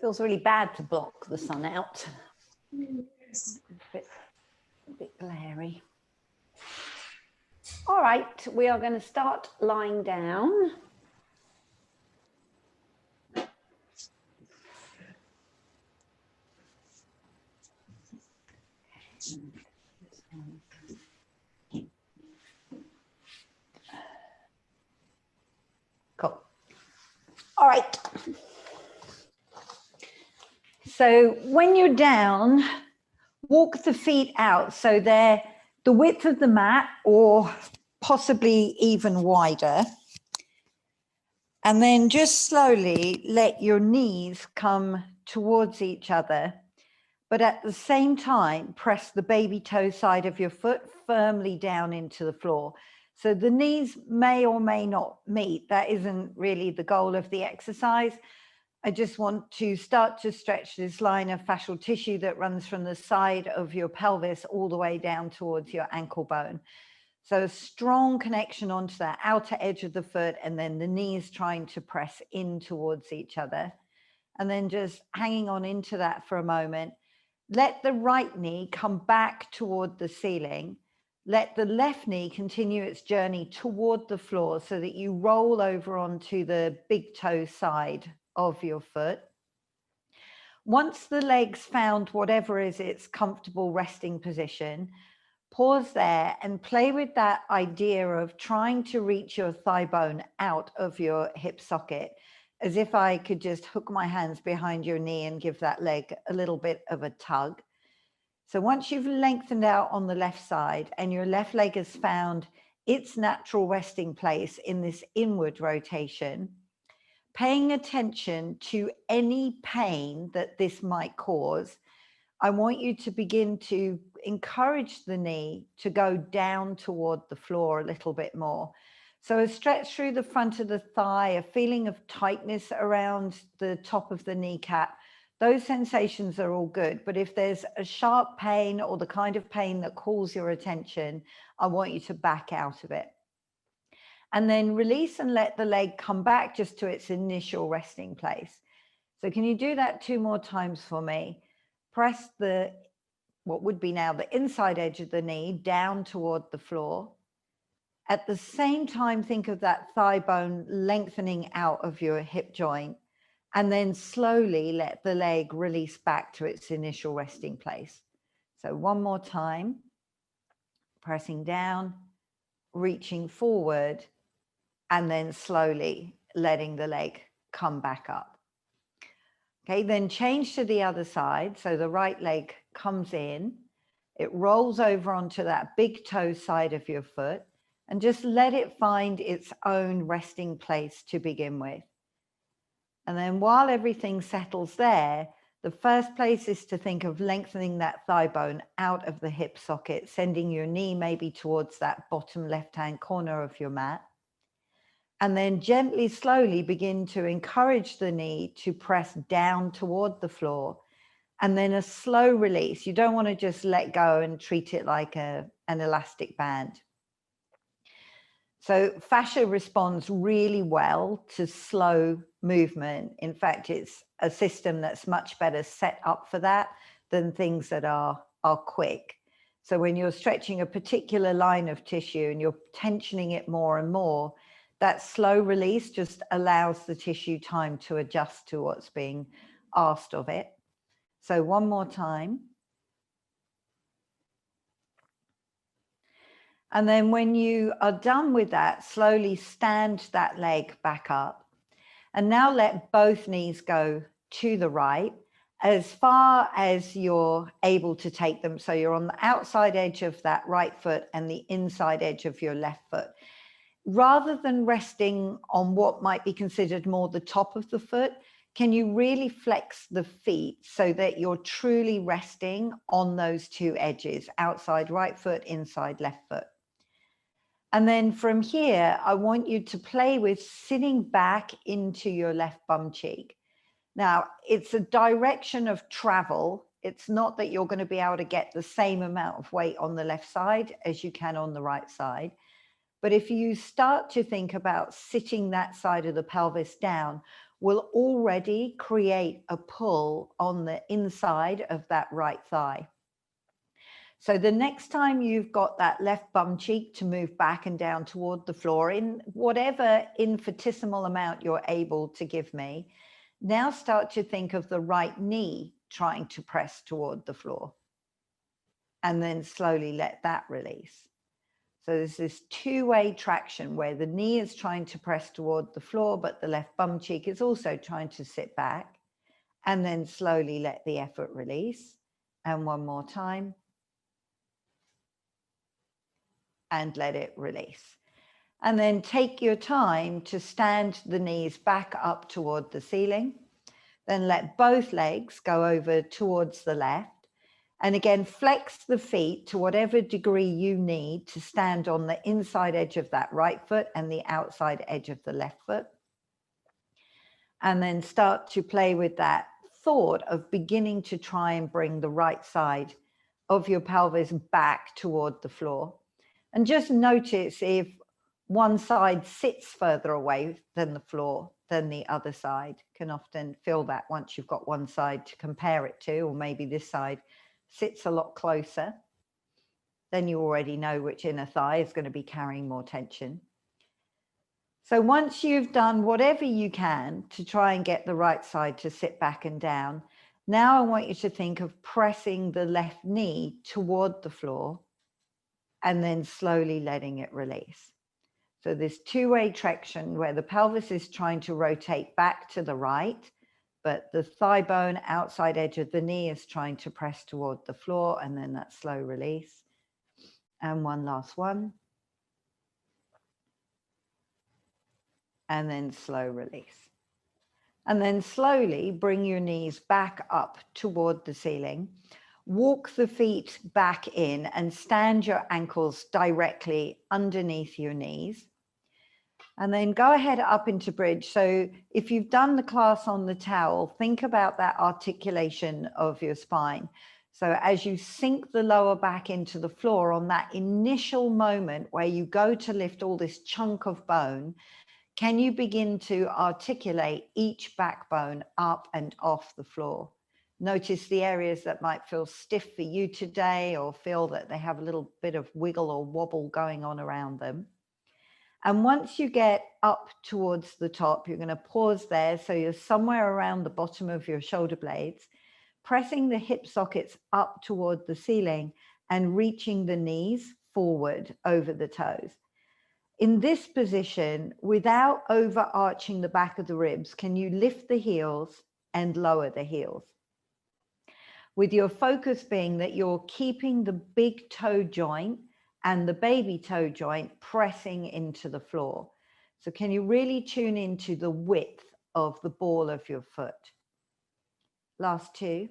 Feels really bad to block the sun out. Yes. A bit glary. All right, we are going to start lying down. Cool. All right. So when you're down, walk the feet out so they're the width of the mat or possibly even wider. And then just slowly let your knees come towards each other. But at the same time, press the baby toe side of your foot firmly down into the floor. So the knees may or may not meet. That isn't really the goal of the exercise. I just want to start to stretch this line of fascial tissue that runs from the side of your pelvis all the way down towards your ankle bone. So a strong connection onto that outer edge of the foot, and then the knees trying to press in towards each other. And then just hanging on into that for a moment. Let the right knee come back toward the ceiling. Let the left knee continue its journey toward the floor so that you roll over onto the big toe side of your foot. Once the leg's found whatever is its comfortable resting position, pause there and play with that idea of trying to reach your thigh bone out of your hip socket, as if I could just hook my hands behind your knee and give that leg a little bit of a tug. So once you've lengthened out on the left side and your left leg has found its natural resting place in this inward rotation, paying attention to any pain that this might cause, I want you to begin to encourage the knee to go down toward the floor a little bit more. So a stretch through the front of the thigh, a feeling of tightness around the top of the kneecap. Those sensations are all good, but if there's a sharp pain or the kind of pain that calls your attention, I want you to back out of it. And then release and let the leg come back just to its initial resting place. So can you do that 2 more times for me? Press the, what would be now the inside edge of the knee down toward the floor. At the same time, think of that thigh bone lengthening out of your hip joint, and then slowly let the leg release back to its initial resting place. So 1 more time, pressing down, reaching forward, and then slowly letting the leg come back up. Okay, then change to the other side. So the right leg comes in, it rolls over onto that big toe side of your foot, and just let it find its own resting place to begin with. And then while everything settles there, the first place is to think of lengthening that thigh bone out of the hip socket, sending your knee maybe towards that bottom left-hand corner of your mat. And then gently, slowly begin to encourage the knee to press down toward the floor. And then a slow release. You don't want to just let go and treat it like an elastic band. So fascia responds really well to slow movement. In fact, it's a system that's much better set up for that than things that are quick. So when you're stretching a particular line of tissue and you're tensioning it more and more, that slow release just allows the tissue time to adjust to what's being asked of it. So 1 more time. And then when you are done with that, slowly stand that leg back up. And now let both knees go to the right as far as you're able to take them. So you're on the outside edge of that right foot and the inside edge of your left foot. Rather than resting on what might be considered more the top of the foot, can you really flex the feet so that you're truly resting on those 2 edges, outside right foot, inside left foot? And then from here, I want you to play with sitting back into your left bum cheek. Now, it's a direction of travel. It's not that you're going to be able to get the same amount of weight on the left side as you can on the right side. But if you start to think about sitting that side of the pelvis down, will already create a pull on the inside of that right thigh. So the next time you've got that left bum cheek to move back and down toward the floor in whatever infinitesimal amount you're able to give me, now start to think of the right knee trying to press toward the floor. And then slowly let that release. So there's this two-way traction where the knee is trying to press toward the floor, but the left bum cheek is also trying to sit back. And then slowly let the effort release. And one more time. And let it release. And then take your time to stand the knees back up toward the ceiling. Then let both legs go over towards the left. And again, flex the feet to whatever degree you need to stand on the inside edge of that right foot and the outside edge of the left foot. And then start to play with that thought of beginning to try and bring the right side of your pelvis back toward the floor. And just notice if one side sits further away than the floor than the other side. Can often feel that once you've got one side to compare it to, or maybe this side sits a lot closer. Then you already know which inner thigh is going to be carrying more tension. So once you've done whatever you can to try and get the right side to sit back and down, now I want you to think of pressing the left knee toward the floor and then slowly letting it release. So this two-way traction where the pelvis is trying to rotate back to the right, but the thigh bone outside edge of the knee is trying to press toward the floor, and then that slow release. And one last one. And then slow release. And then slowly bring your knees back up toward the ceiling. Walk the feet back in and stand your ankles directly underneath your knees. And then go ahead up into bridge. So if you've done the class on the towel, think about that articulation of your spine. So as you sink the lower back into the floor on that initial moment where you go to lift all this chunk of bone, can you begin to articulate each backbone up and off the floor? Notice the areas that might feel stiff for you today or feel that they have a little bit of wiggle or wobble going on around them. And once you get up towards the top, you're going to pause there. So you're somewhere around the bottom of your shoulder blades, pressing the hip sockets up toward the ceiling and reaching the knees forward over the toes. In this position, without overarching the back of the ribs, can you lift the heels and lower the heels? With your focus being that you're keeping the big toe joint and the baby toe joint pressing into the floor. So can you really tune into the width of the ball of your foot? Last two.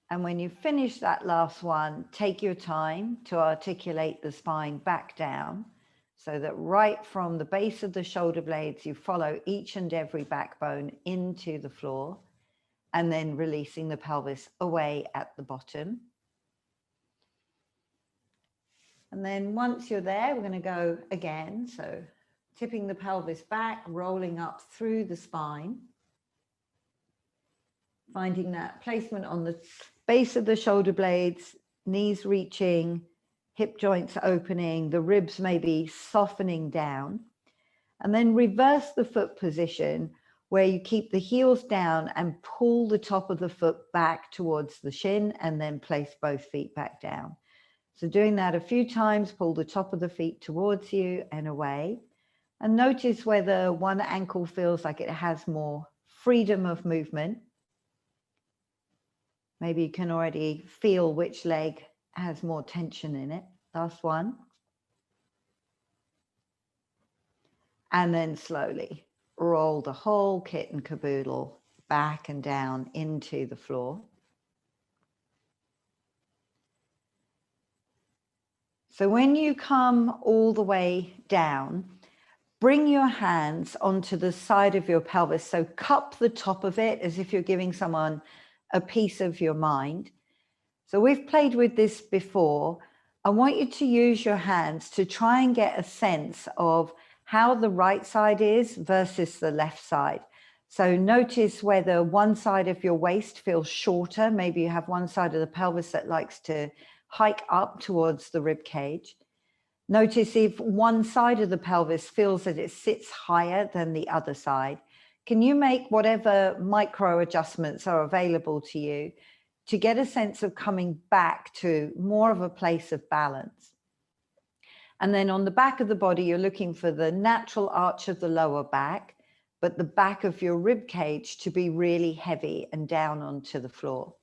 And when you finish that last one, take your time to articulate the spine back down so that right from the base of the shoulder blades, you follow each and every backbone into the floor and then releasing the pelvis away at the bottom. And then once you're there, we're going to go again. So tipping the pelvis back, rolling up through the spine. Finding that placement on the base of the shoulder blades, knees reaching, hip joints opening, the ribs maybe softening down. And then reverse the foot position where you keep the heels down and pull the top of the foot back towards the shin and then place both feet back down. So doing that a few times, pull the top of the feet towards you and away. And notice whether one ankle feels like it has more freedom of movement. Maybe you can already feel which leg has more tension in it. Last one. And then slowly roll the whole kit and caboodle back and down into the floor. So when you come all the way down, bring your hands onto the side of your pelvis. So cup the top of it as if you're giving someone a piece of your mind. So we've played with this before. I want you to use your hands to try and get a sense of how the right side is versus the left side. So notice whether one side of your waist feels shorter. Maybe you have one side of the pelvis that likes to hike up towards the rib cage. Notice if one side of the pelvis feels that it sits higher than the other side. Can you make whatever micro adjustments are available to you to get a sense of coming back to more of a place of balance? And then on the back of the body, you're looking for the natural arch of the lower back, but the back of your rib cage to be really heavy and down onto the floor.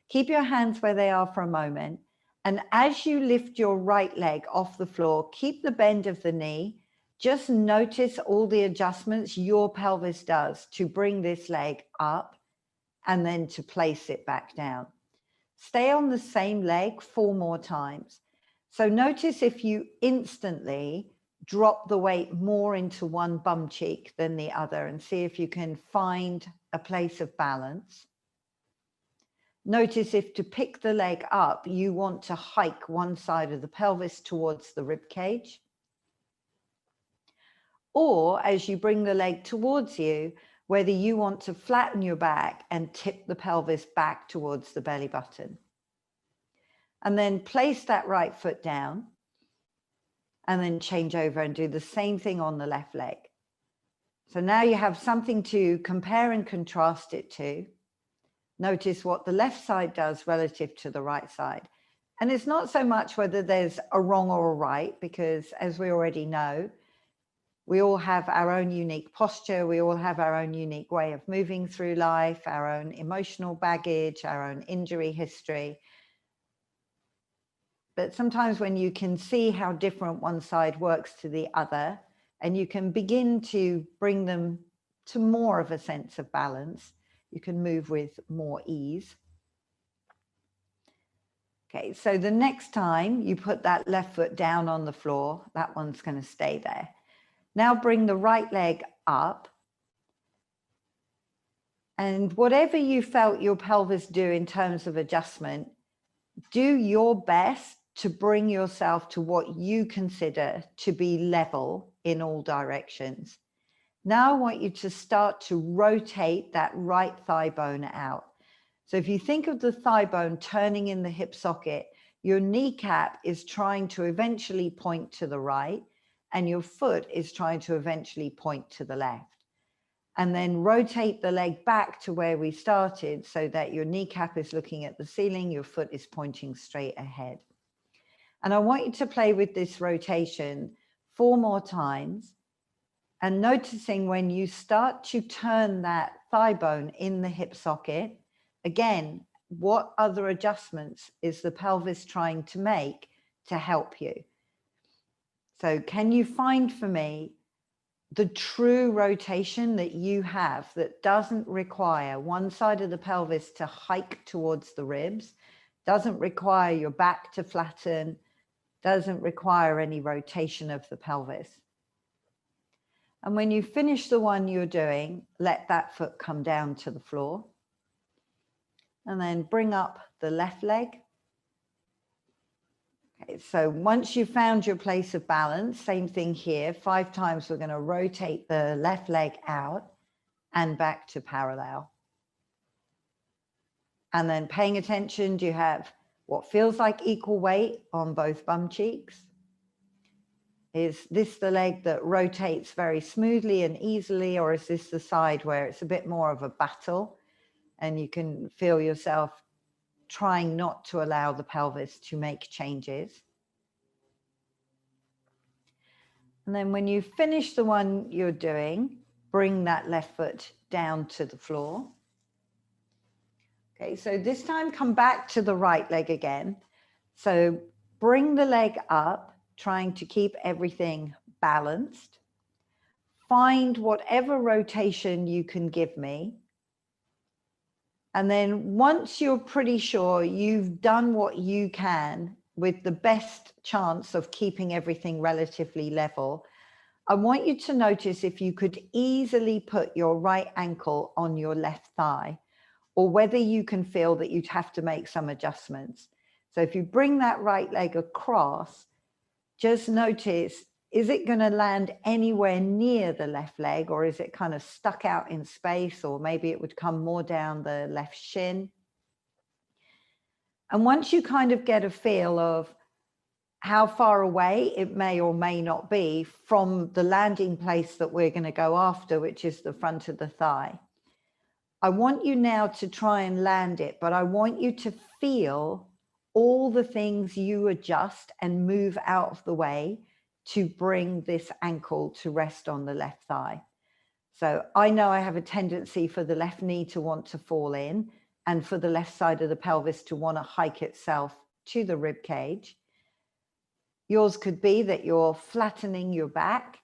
Keep your hands where they are for a moment. And as you lift your right leg off the floor, keep the bend of the knee. Just notice all the adjustments your pelvis does to bring this leg up and then to place it back down. Stay on the same leg 4 more times. So notice if you instantly drop the weight more into one bum cheek than the other, and see if you can find a place of balance. Notice if to pick the leg up, you want to hike one side of the pelvis towards the rib cage. Or as you bring the leg towards you, whether you want to flatten your back and tip the pelvis back towards the belly button. And then place that right foot down and then change over and do the same thing on the left leg. So now you have something to compare and contrast it to. Notice what the left side does relative to the right side. And it's not so much whether there's a wrong or a right, because as we already know, we all have our own unique posture. We all have our own unique way of moving through life, our own emotional baggage, our own injury history. But sometimes when you can see how different one side works to the other, and you can begin to bring them to more of a sense of balance, you can move with more ease. Okay, so the next time you put that left foot down on the floor, that one's going to stay there. Now bring the right leg up. And whatever you felt your pelvis do in terms of adjustment, do your best to bring yourself to what you consider to be level in all directions. Now I want you to start to rotate that right thigh bone out. So if you think of the thigh bone turning in the hip socket, your kneecap is trying to eventually point to the right, and your foot is trying to eventually point to the left. And then rotate the leg back to where we started so that your kneecap is looking at the ceiling, your foot is pointing straight ahead. And I want you to play with this rotation 4 more times, and noticing when you start to turn that thigh bone in the hip socket, again, what other adjustments is the pelvis trying to make to help you? So can you find for me the true rotation that you have that doesn't require one side of the pelvis to hike towards the ribs, doesn't require your back to flatten, doesn't require any rotation of the pelvis? And when you finish the one you're doing, let that foot come down to the floor. And then bring up the left leg. Okay, so once you've found your place of balance, same thing here, 5 times we're going to rotate the left leg out and back to parallel. And then paying attention, do you have what feels like equal weight on both bum cheeks? Is this the leg that rotates very smoothly and easily, or is this the side where it's a bit more of a battle and you can feel yourself trying not to allow the pelvis to make changes? And then when you finish the one you're doing, bring that left foot down to the floor. Okay, so this time come back to the right leg again. So bring the leg up, trying to keep everything balanced. Find whatever rotation you can give me. And then once you're pretty sure you've done what you can with the best chance of keeping everything relatively level, I want you to notice if you could easily put your right ankle on your left thigh, or whether you can feel that you'd have to make some adjustments. So if you bring that right leg across, just notice is it going to land anywhere near the left leg, or is it kind of stuck out in space, or maybe it would come more down the left shin? And once you kind of get a feel of how far away it may or may not be from the landing place that we're going to go after, which is the front of the thigh, I want you now to try and land it, but I want you to feel all the things you adjust and move out of the way to bring this ankle to rest on the left thigh. So I know I have a tendency for the left knee to want to fall in and for the left side of the pelvis to want to hike itself to the rib cage. Yours could be that you're flattening your back.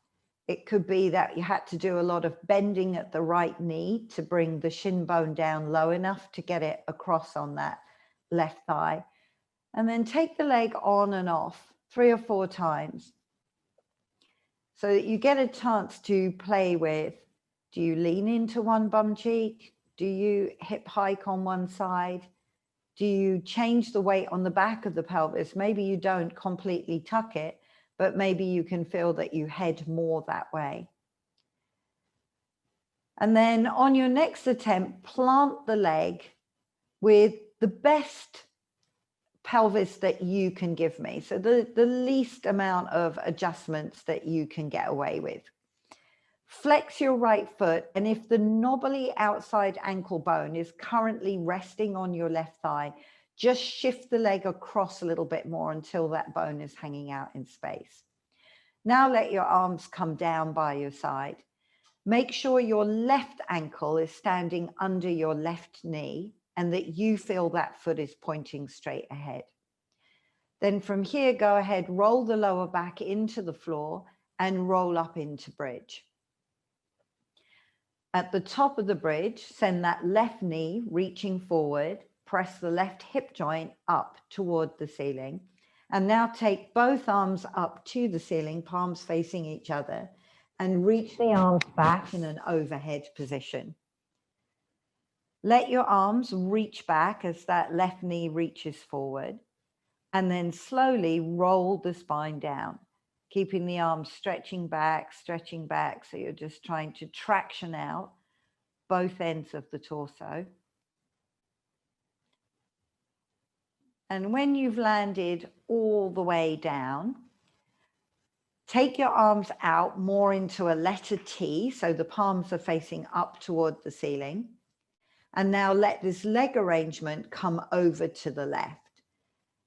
It could be that you had to do a lot of bending at the right knee to bring the shin bone down low enough to get it across on that left thigh. And then take the leg on and off 3 or 4 times so that you get a chance to play with, do you lean into one bum cheek? Do you hip hike on one side? Do you change the weight on the back of the pelvis? Maybe you don't completely tuck it, but maybe you can feel that you head more that way. And then on your next attempt, plant the leg with the best pelvis that you can give me. So the least amount of adjustments that you can get away with. Flex your right foot, and if the knobbly outside ankle bone is currently resting on your left thigh, just shift the leg across a little bit more until that bone is hanging out in space. Now let your arms come down by your side. Make sure your left ankle is standing under your left knee and that you feel that foot is pointing straight ahead. Then from here, go ahead, roll the lower back into the floor and roll up into bridge. At the top of the bridge, send that left knee reaching forward, press the left hip joint up toward the ceiling, and now take both arms up to the ceiling, palms facing each other, and reach the arms back in an overhead position. Let your arms reach back as that left knee reaches forward, and then slowly roll the spine down, keeping the arms stretching back, so you're just trying to traction out both ends of the torso. And when you've landed all the way down, take your arms out more into a letter T, so the palms are facing up toward the ceiling. And now let this leg arrangement come over to the left.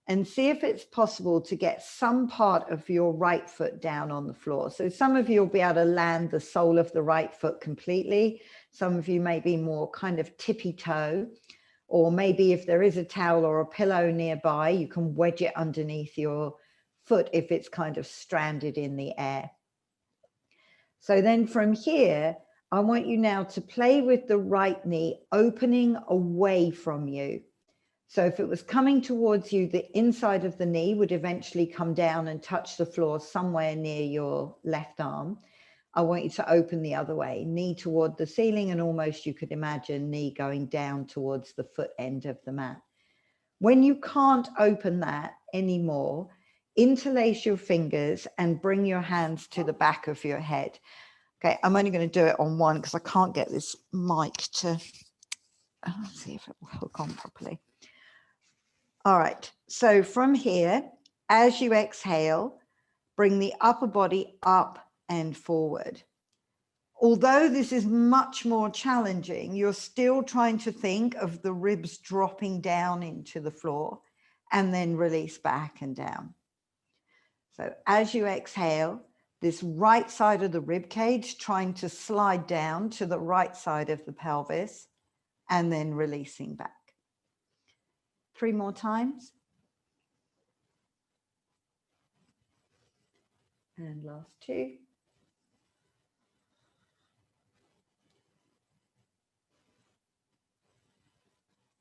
And see if it's possible to get some part of your right foot down on the floor. So some of you will be able to land the sole of the right foot completely. Some of you may be more kind of tippy toe, or maybe if there is a towel or a pillow nearby, you can wedge it underneath your foot if it's kind of stranded in the air. So then from here, I want you now to play with the right knee opening away from you. So if it was coming towards you, the inside of the knee would eventually come down and touch the floor somewhere near your left arm. I want you to open the other way, knee toward the ceiling, and almost you could imagine knee going down towards the foot end of the mat. When you can't open that anymore, interlace your fingers and bring your hands to the back of your head. Okay, I'm only going to do it on one because I can't get this mic to, let's see if it will hook on properly. All right, so from here, as you exhale, bring the upper body up and forward. Although this is much more challenging, you're still trying to think of the ribs dropping down into the floor and then release back and down. So as you exhale, this right side of the rib cage trying to slide down to the right side of the pelvis and then releasing back. 3 more times. And last 2.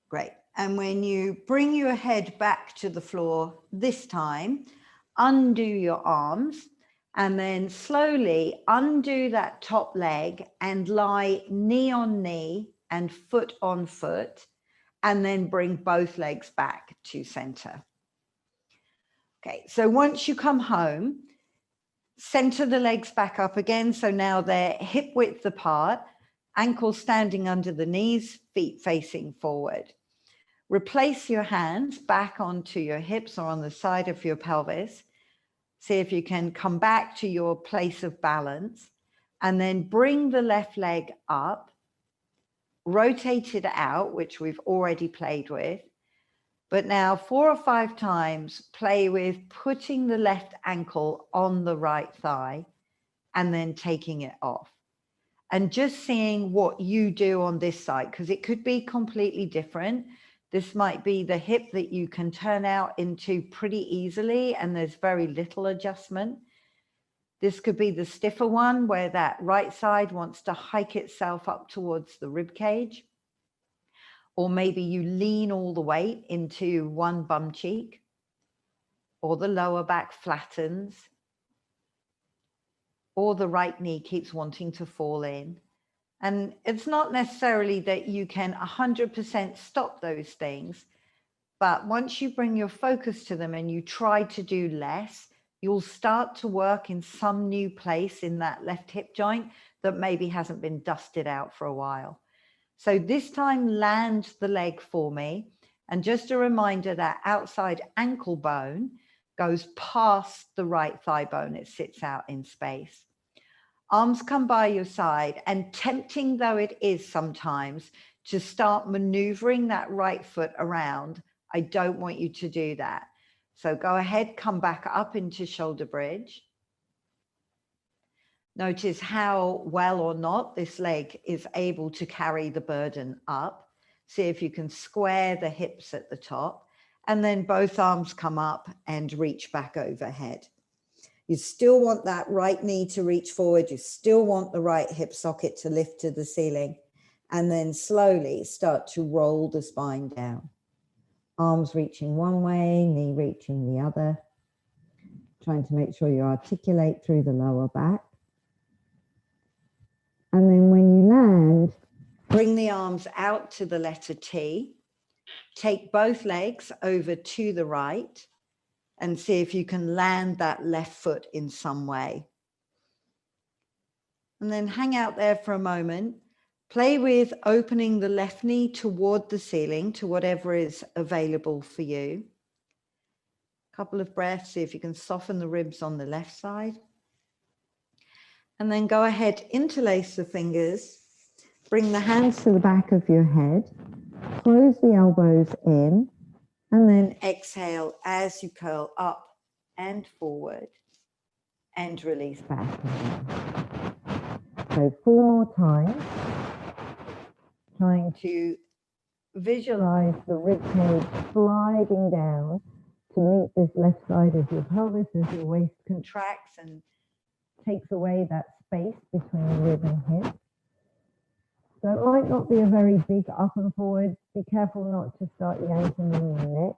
Great. And when you bring your head back to the floor this time, undo your arms and then slowly undo that top leg and lie knee on knee and foot on foot, and then bring both legs back to center. Okay, so once you come home, Center the legs back up again. So now they're hip width apart, ankles standing under the knees, feet facing forward. Replace your hands back onto your hips or on the side of your pelvis. See if you can come back to your place of balance, and then bring the left leg up, rotate it out, which we've already played with. But now 4 or 5 times, play with putting the left ankle on the right thigh and then taking it off. And just seeing what you do on this side, because it could be completely different. This might be the hip that you can turn out into pretty easily and there's very little adjustment. This could be the stiffer one where that right side wants to hike itself up towards the rib cage. Or maybe you lean all the weight into one bum cheek, or the lower back flattens, or the right knee keeps wanting to fall in. And it's not necessarily that you can 100% stop those things, but once you bring your focus to them and you try to do less, you'll start to work in some new place in that left hip joint that maybe hasn't been dusted out for a while. So this time, land the leg for me. And just a reminder that outside ankle bone goes past the right thigh bone. It sits out in space. Arms come by your side, and tempting though it is sometimes to start maneuvering that right foot around, I don't want you to do that. So go ahead, come back up into shoulder bridge. Notice how well or not this leg is able to carry the burden up. See if you can square the hips at the top, and then both arms come up and reach back overhead. You still want that right knee to reach forward. You still want the right hip socket to lift to the ceiling, and then slowly start to roll the spine down. Arms reaching one way, knee reaching the other. Trying to make sure you articulate through the lower back. And then when you land, bring the arms out to the letter T. Take both legs over to the right and see if you can land that left foot in some way. And then hang out there for a moment. Play with opening the left knee toward the ceiling to whatever is available for you. Couple of breaths, see if you can soften the ribs on the left side. And then go ahead, interlace the fingers, bring the hands to the back of your head, close the elbows in, and then exhale as you curl up and forward and release back. So 4 more times, trying to visualize the rib cage sliding down to meet this left side of your pelvis as your waist contracts and takes away that space between rib and hip. So it might not be a very big up and forward. Be careful not to start yanking in your neck.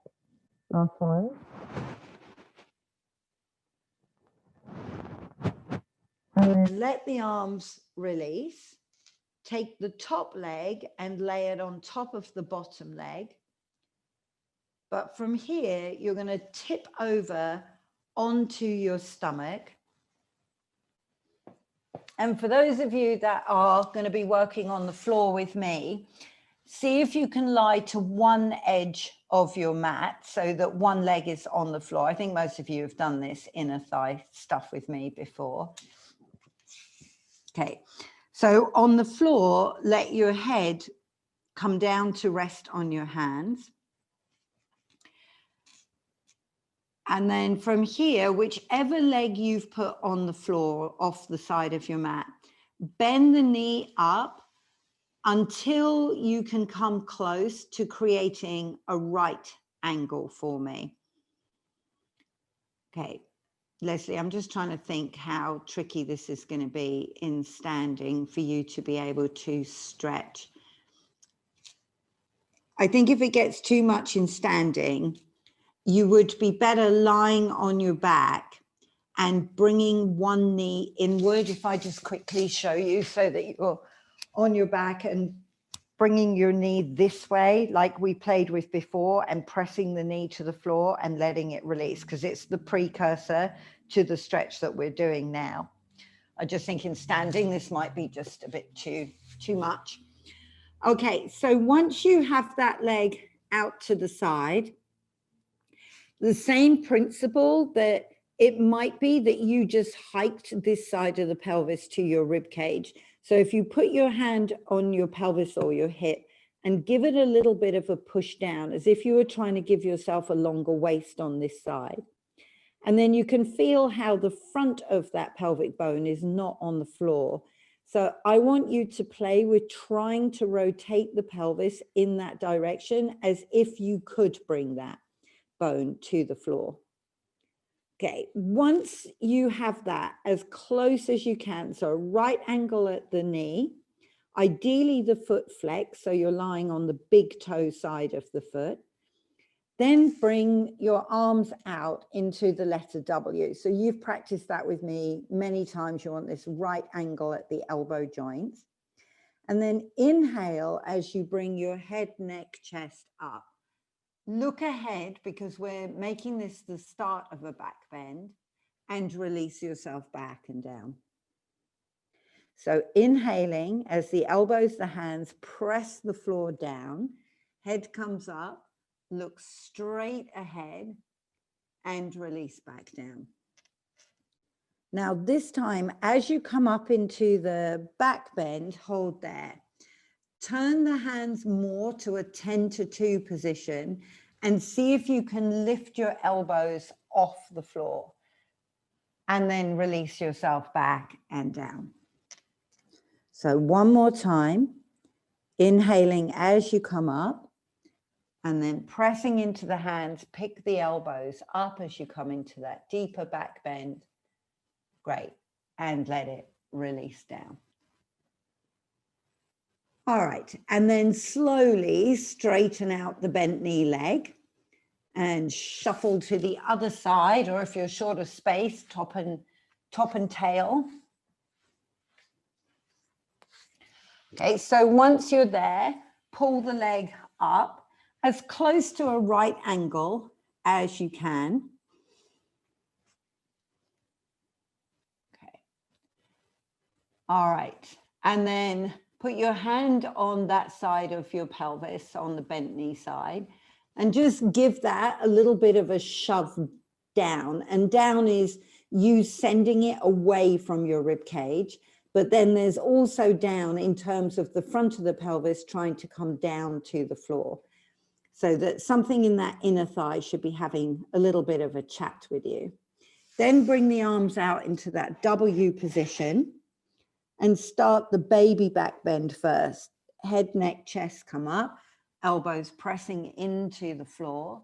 Last one. And then let the arms release. Take the top leg and lay it on top of the bottom leg. But from here, you're going to tip over onto your stomach. And for those of you that are going to be working on the floor with me, see if you can lie to one edge of your mat so that one leg is on the floor. I think most of you have done this inner thigh stuff with me before. Okay, so on the floor, let your head come down to rest on your hands. And then from here, whichever leg you've put on the floor off the side of your mat, bend the knee up until you can come close to creating a right angle for me. Okay, Leslie, I'm just trying to think how tricky this is going to be in standing for you to be able to stretch. I think if it gets too much in standing, you would be better lying on your back and bringing one knee inward. If I just quickly show you so that you're on your back and bringing your knee this way, like we played with before, and pressing the knee to the floor and letting it release, because it's the precursor to the stretch that we're doing now. I just think in standing, this might be just a bit too much. Okay, so once you have that leg out to the side, the same principle that it might be that you just hiked this side of the pelvis to your rib cage. So if you put your hand on your pelvis or your hip and give it a little bit of a push down, as if you were trying to give yourself a longer waist on this side. And then you can feel how the front of that pelvic bone is not on the floor. So I want you to play with trying to rotate the pelvis in that direction as if you could bring that bone to the floor. Okay, once you have that as close as you can, so right angle at the knee, ideally the foot flex, so you're lying on the big toe side of the foot. Then bring your arms out into the letter W. So you've practiced that with me many times. You want this right angle at the elbow joints. And then inhale as you bring your head, neck, chest up. Look ahead, because we're making this the start of a back bend, and release yourself back and down. So inhaling as the elbows, the hands press the floor down, head comes up, look straight ahead, and release back down. Now this time, as you come up into the back bend, hold there. Turn the hands more to a 10-to-2 position and see if you can lift your elbows off the floor, and then release yourself back and down. So one more time, inhaling as you come up, and then pressing into the hands, pick the elbows up as you come into that deeper back bend. Great. And let it release down. All right, and then slowly straighten out the bent knee leg and shuffle to the other side, or if you're short of space, top and tail. Okay, so once you're there, pull the leg up as close to a right angle as you can. Okay. All right, and then put your hand on that side of your pelvis, on the bent knee side, and just give that a little bit of a shove down. And down is you sending it away from your rib cage, but then there's also down in terms of the front of the pelvis trying to come down to the floor. So that something in that inner thigh should be having a little bit of a chat with you. Then bring the arms out into that W position. And start the baby back bend first. Head, neck, chest come up, elbows pressing into the floor,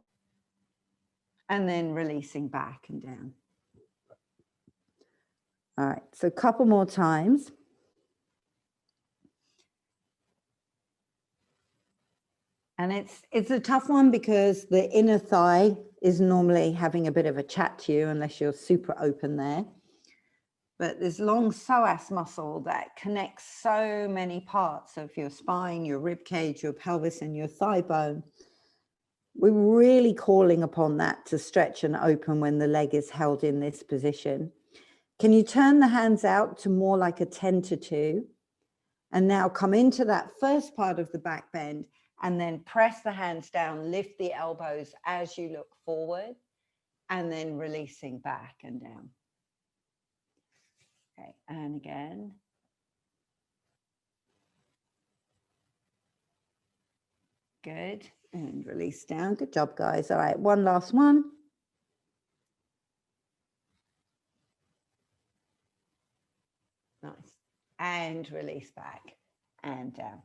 and then releasing back and down. All right, so a couple more times. And it's a tough one because the inner thigh is normally having a bit of a chat to you unless you're super open there. But this long psoas muscle that connects so many parts of your spine, your rib cage, your pelvis, and your thigh bone. We're really calling upon that to stretch and open when the leg is held in this position. Can you turn the hands out to more like a 10-to-2? And now come into that first part of the back bend and then press the hands down, lift the elbows as you look forward, and then releasing back and down. Okay, and again. Good, and release down. Good job, guys. All right, one last one. Nice. And release back and down.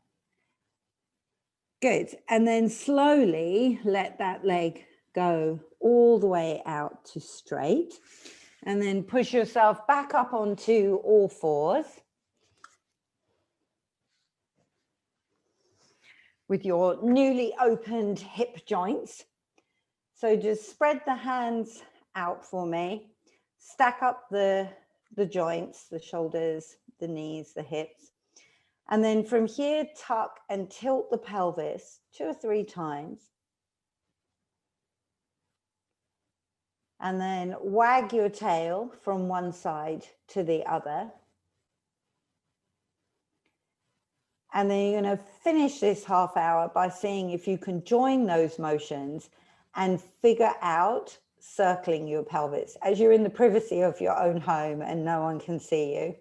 Good, and then slowly let that leg go all the way out to straight. And then push yourself back up onto all fours with your newly opened hip joints. So just spread the hands out for me. Stack up the joints, the shoulders, the knees, the hips. And then from here, tuck and tilt the pelvis 2 or 3 times. And then wag your tail from one side to the other. And then you're going to finish this half hour by seeing if you can join those motions and figure out circling your pelvis as you're in the privacy of your own home and no one can see you.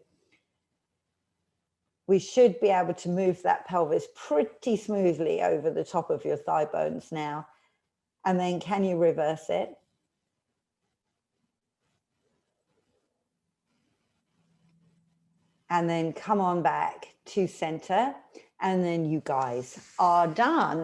We should be able to move that pelvis pretty smoothly over the top of your thigh bones now. And then can you reverse it? And then come on back to center. And then you guys are done.